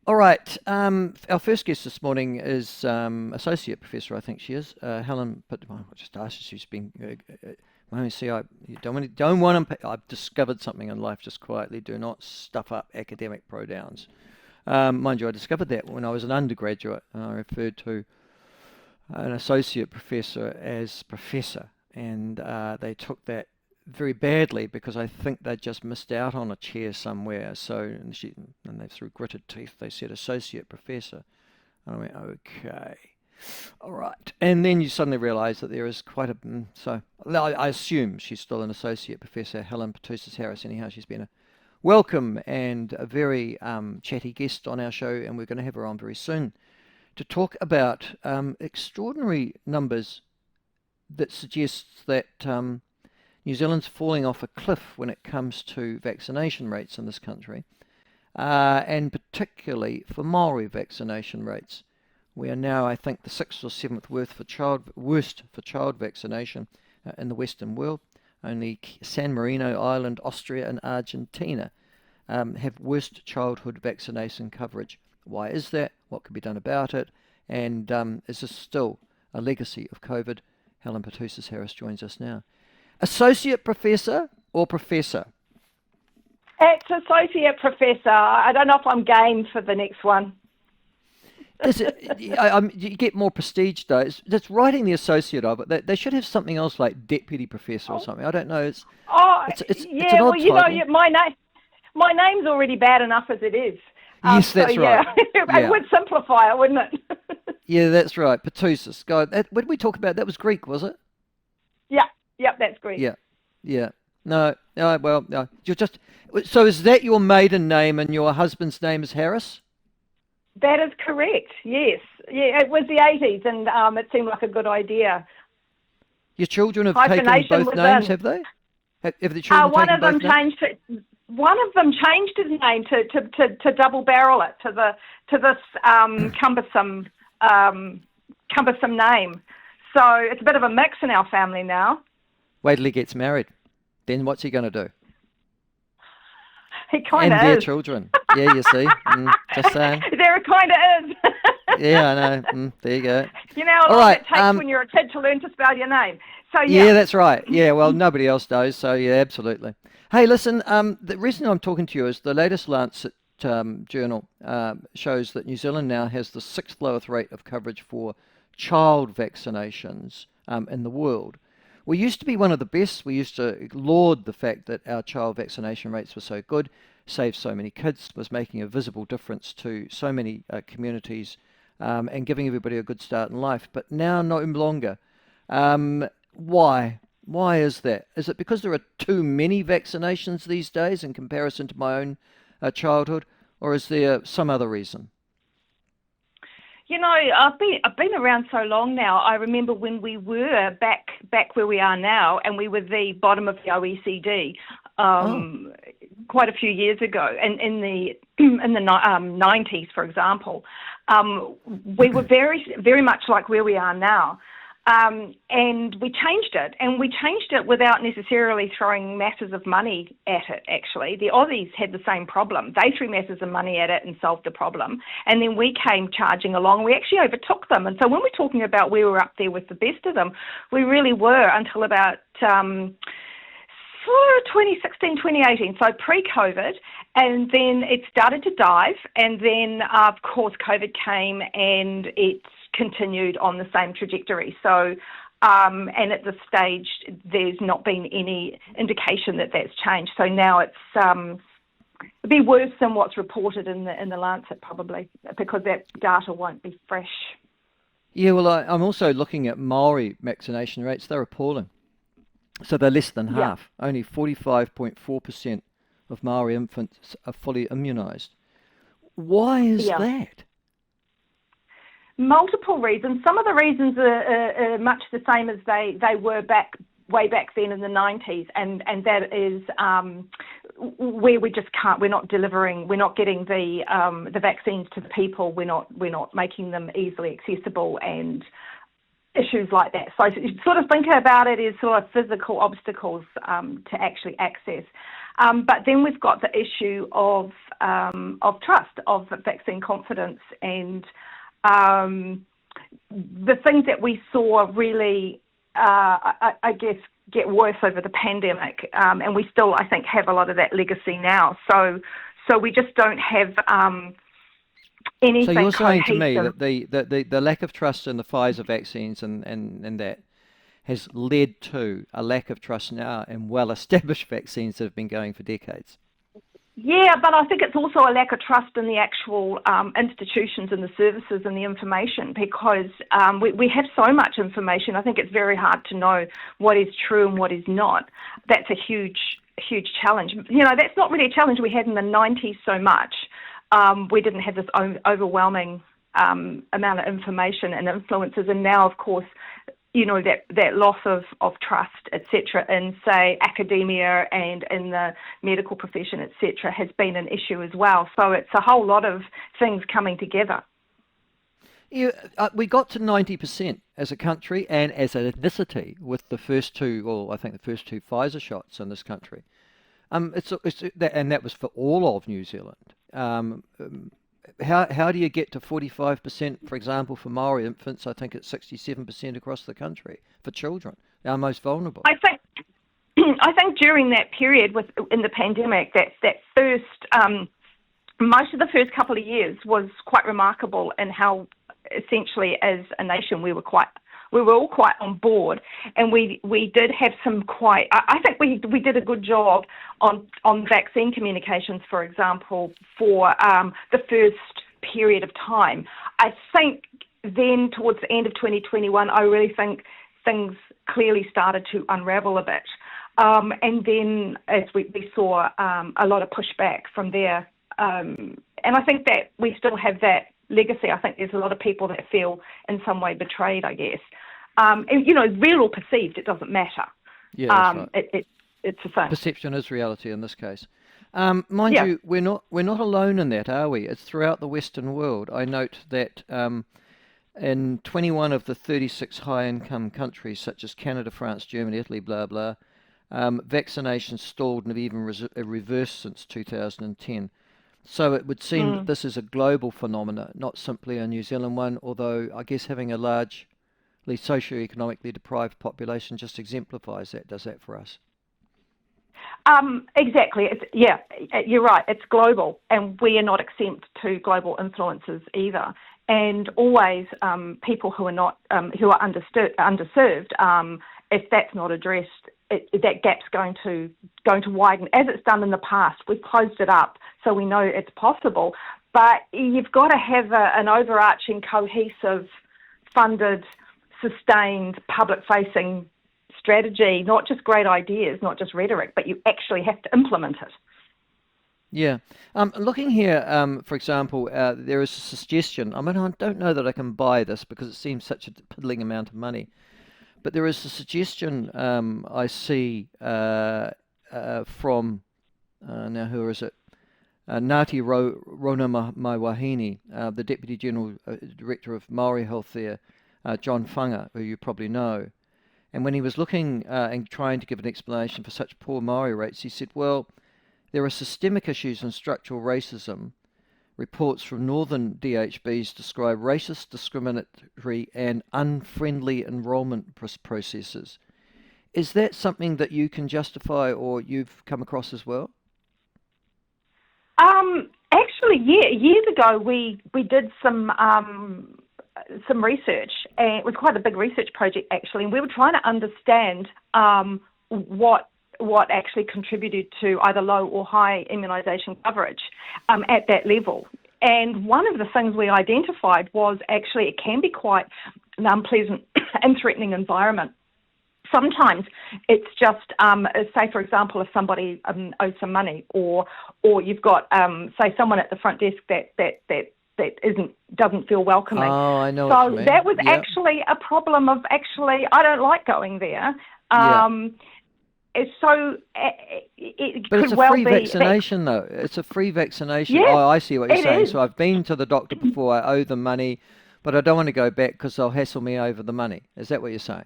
All right. Our first guest this morning is Associate Professor, I think she is, Helen. But I just asked her. She's been. You don't want to. I've discovered something in life. Just quietly, do not stuff up academic pronouns. Mind you, I discovered that when I was an undergraduate. I referred to an associate professor as professor, and they took that very badly because I think they just missed out on a chair somewhere. So, and they through gritted teeth, they said associate professor. And I went, okay, all right. And then you suddenly realise that there is quite a, so I assume she's still an associate professor, Helen Petousis-Harris. Anyhow, she's been a welcome and a very chatty guest on our show, and we're going to have her on very soon to talk about extraordinary numbers that suggests that New Zealand's falling off a cliff when it comes to vaccination rates in this country, and particularly for Maori vaccination rates. We are now, I think, the sixth or seventh worst for child vaccination in the Western world. Only San Marino Island, Austria, and Argentina have worst childhood vaccination coverage. Why is that? What can be done about it? And is this still a legacy of COVID? Helen Petousis-Harris joins us now. Associate Professor or Professor? It's Associate Professor. I don't know if I'm game for the next one. You get more prestige though. It's writing the associate of it. They should have something else like Deputy Professor or something. I don't know. It's an odd title. My name's already bad enough as it is. Yes, that's right. It would simplify it, wouldn't it? Yeah, that's right. Petousis. God, what did we talk about? That was Greek, was it? Yep, that's Greek. Yeah. No, well, no. You're just. So is that your maiden name and your husband's name is Harris? That is correct. Yes. Yeah, it was the 80s, and it seemed like a good idea. Your children have taken both names, have they? Have the children taken both names? One of them changed his name to double barrel it to this cumbersome name. So it's a bit of a mix in our family now. Wait till he gets married. Then what's he going to do? He kind of is. And their children. Yeah, you see. Just saying. There it kind of is. Yeah, I know. There you go. You know how long it takes when you're a kid to learn to spell your name. So yeah, that's right. Yeah, well, nobody else does. So yeah, absolutely. Hey, listen. The reason I'm talking to you is the latest Lancet journal shows that New Zealand now has the sixth lowest rate of coverage for child vaccinations in the world. We used to be one of the best. We used to laud the fact that our child vaccination rates were so good, saved so many kids, was making a visible difference to so many communities, and giving everybody a good start in life. But now no longer. Why? Why is that? Is it because there are too many vaccinations these days in comparison to my own childhood, or is there some other reason? You know, I've been around so long now. I remember when we were back where we are now, and we were the bottom of the OECD quite a few years ago, and in the 90s, for example, we were very very much like where we are now. And we changed it without necessarily throwing masses of money at it, actually. The Aussies had the same problem. They threw masses of money at it and solved the problem. And then we came charging along. We actually overtook them. And so when we're talking about where we're up there with the best of them, we really were until about 2016, 2018, so pre-COVID. And then it started to dive. And then, of course, COVID came and it's continued on the same trajectory. So, and at this stage, there's not been any indication that that's changed. So now it's it'd be worse than what's reported in the Lancet probably, because that data won't be fresh. Yeah, well, I'm also looking at Maori vaccination rates. They're appalling. So they're less than half. Only 45.4% of Maori infants are fully immunised. Why is that? Multiple reasons. Some of the reasons are much the same as they were way back then in the 90s, and that is where we just can't. We're not delivering. We're not getting the vaccines to the people. We're not making them easily accessible, and issues like that. So sort of think about it as sort of physical obstacles to actually access. But then we've got the issue of trust, of vaccine confidence, and the things that we saw really, I guess, get worse over the pandemic, and we still, I think, have a lot of that legacy now. So we just don't have anything. So you're saying cohesive. to me that the lack of trust in the Pfizer vaccines and that has led to a lack of trust now in well-established vaccines that have been going for decades. Yeah, but I think it's also a lack of trust in the actual institutions and the services and the information, because we have so much information. I think it's very hard to know what is true and what is not. That's a huge challenge. That's not really a challenge we had in the 90s so much. We didn't have this overwhelming amount of information and influences, and now, of course, that loss of trust, etc., in, say, academia and in the medical profession, etc., has been an issue as well. So it's a whole lot of things coming together. Yeah, we got to 90% as a country and as an ethnicity with the first two Pfizer shots in this country. And that was for all of New Zealand. How do you get to 45%, for example, for Maori infants? I think it's 67% across the country for children, our most vulnerable. I think during that period in the pandemic, that first most of the first couple of years was quite remarkable in how essentially as a nation we were all quite on board, and we did have some quite. I think we did a good job on vaccine communications, for example, for the first period of time. I think then towards the end of 2021, I really think things clearly started to unravel a bit, and then as we saw a lot of pushback from there, and I think that we still have that legacy. I think there's a lot of people that feel in some way betrayed, I guess. And, real or perceived, it doesn't matter. Yeah, that's right. It's the same. Perception is reality in this case. Mind you, we're not alone in that, are we? It's throughout the Western world. I note that in 21 of the 36 high-income countries, such as Canada, France, Germany, Italy, blah, blah, vaccination stalled and have even reversed since 2010. So it would seem that this is a global phenomenon, not simply a New Zealand one, although I guess having a largely socioeconomically deprived population just exemplifies that, does that for us? Exactly. You're right. It's global, and we are not exempt to global influences either. And always people who are not who are underserved, if that's not addressed, that gap's going to widen, as it's done in the past. We've closed it up, so we know it's possible. But you've got to have an overarching, cohesive, funded, sustained, public-facing strategy, not just great ideas, not just rhetoric, but you actually have to implement it. Yeah. Looking here, for example, there is a suggestion. I mean, I don't know that I can buy this because it seems such a piddling amount of money. But there is a suggestion I see from, now who is it? Ngāti Rona Maiwahine, the Deputy General Director of Maori Health there, John Whanga, who you probably know. And when he was looking and trying to give an explanation for such poor Maori rates, he said, well, there are systemic issues and structural racism. Reports from northern DHBs describe racist, discriminatory and unfriendly enrolment processes. Is that something that you can justify or you've come across as well? Actually, yeah. Years ago, we did some research, and it was quite a big research project actually. And we were trying to understand what actually contributed to either low or high immunisation coverage at that level. And one of the things we identified was actually it can be quite an unpleasant and threatening environment. Sometimes it's just, say, for example, if somebody owes some money, or you've got, say, someone at the front desk that doesn't feel welcoming. Oh, I know. So that was actually a problem of I don't like going there. So it but could it's a well free be vaccination, though. It's a free vaccination. Yes, oh, I see what you're saying. is. So I've been to the doctor before. I owe them money, but I don't want to go back because they'll hassle me over the money. Is that what you're saying?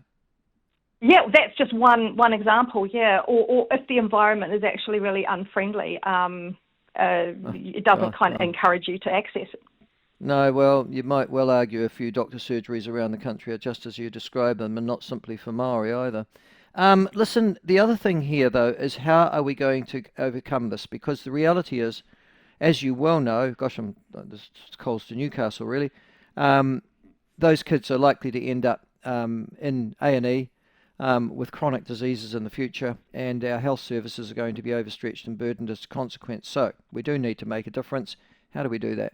Yeah, that's just one example. Yeah, or if the environment is actually really unfriendly, it doesn't kind of Well, encourage you to access it. no, well, you might well argue a few doctor surgeries around the country are just as you describe them, and not simply for Maori either. Listen, the other thing here, though, is how are we going to overcome this? Because the reality is, as you well know, gosh, this calls to Newcastle really. Um, those kids are likely to end up in A&E with chronic diseases in the future, and our health services are going to be overstretched and burdened as a consequence. So we do need to make a difference. How do we do that?